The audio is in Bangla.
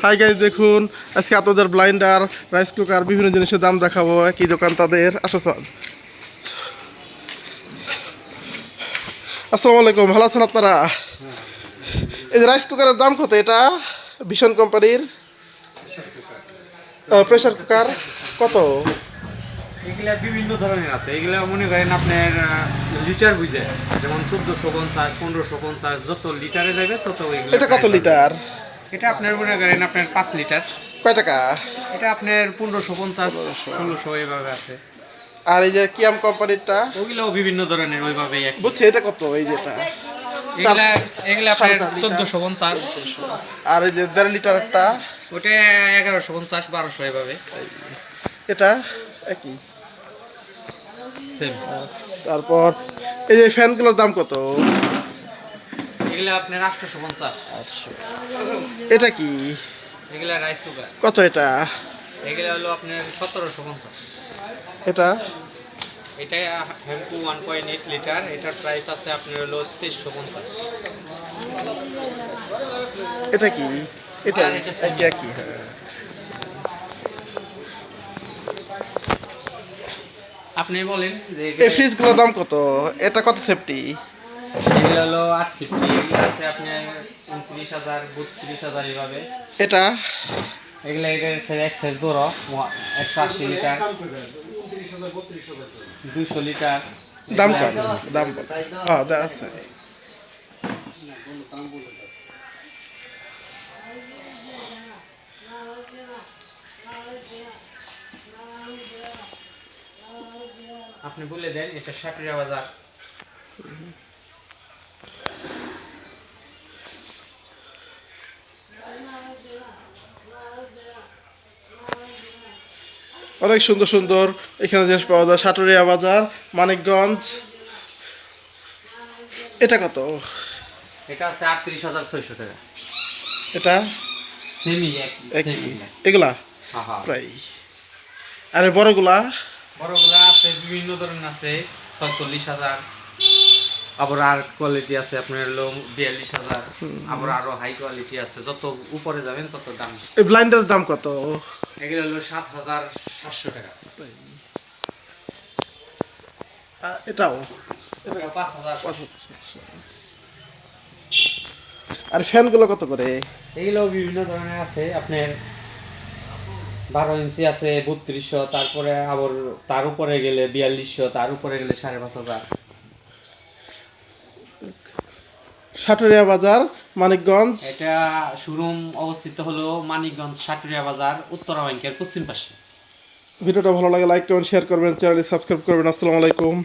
হাই গাইস, দেখুন আজকে আপনাদের ব্লাইন্ডার, রাইস কুকার, বিভিন্ন জিনিসের দাম দেখাবো। একই দোকান তাদের। আসো স্যার। আসসালামু আলাইকুম, ভালো আছেন আপনারা? এই যে রাইস কুকারের দাম কত? এটা ভীষণ কোম্পানির প্রেসার কুকার কত? এগুলা বিভিন্ন ধরনের আছে। এগুলা মনে করেন আপনার লিটার বুঝে, যেমন 1450, 1550, যত লিটারে যাবে তত এগুলো। এটা কত লিটার? এটা আপনার মনে করেন আপনার 5 লিটার। কয় টাকা? এটা আপনার 1550, 1600 এইভাবে আছে। আর এই যে কিয়াম কোম্পানিরটা? ওগুলোও বিভিন্ন ধরনের ওইভাবেই এক। বুঝছি, এটা কত? এই যেটা এগুলা এগুলা আপনার 1450। আর এই যে 1.5 লিটারটা? ওটা 1150, 1200 এইভাবে। এটা একই সেম। তারপর এই যে ফ্যানগুলোর দাম কত? এগুলা আপনার 850। এটা কি? এগুলা রাইস কুকার। কত এটা? এগুলা হলো আপনার 1750। এটা এটা হ্যাম্পু 1.8 লিটার। এটার প্রাইস আছে আপনার হলো 2350। এটা কি? এটা আর এটা same। একই। হ্যাঁ, আপনি বলেন যে এই ফ্রিজগুলোর দাম কত? এটা কত সেফটি? এগুলো হলো 850। এগুলো আছে আপনার 29,000, 32,000 এইভাবে। এটা এগুলো এটার এক সাইজ বড়, 180 লিটার, 200 লিটার। দাম এগুলো কম? আছে। দাম কত? আছে। আপনি বলে দেন এটা সাটুরিয়া বাজার। অনেক সুন্দর সুন্দর এখানে জিনিস পাওয়া যায়। সাটুরিয়া বাজার, মানিকগঞ্জ। এটা কত? এটা আছে 38,600 টাকা। এটা সেমি একই। এগুলা হ্যাঁ হ্যাঁ। প্রায়। আর এই বড়গুলা? বড়গুলা আছে বিভিন্ন ধরনের আছে, 46,000। আবার আর কোয়ালিটি আছে আপনার হলো 42,000। আবার আরো হাই কোয়ালিটি আছে। যত উপরে যাবেন তত দাম। এই ব্লাইন্ডারের দাম কত? এগুলো হলো 7,700 টাকা। এটাও এটা 5,000। আর ফ্যানগুলো কত করে? এগুলো বিভিন্ন ধরনের আছে আপনার 12 ইঞ্চি আছে 3200, তারপরে আবার তার উপরে গেলে 4200, তার উপরে গেলে 5,500। সাটুরিয়া বাজার, মানিকগঞ্জ। এটা শোরুম অবস্থিত হলো মানিকগঞ্জ সাটুরিয়া বাজার, উত্তরা ব্যাংকের পশ্চিম পাশে। ভিডিওটা ভালো লাগে লাইক কমেন্ট শেয়ার করবেন, চ্যানেলটি সাবস্ক্রাইব করবেন। আসসালামু আলাইকুম।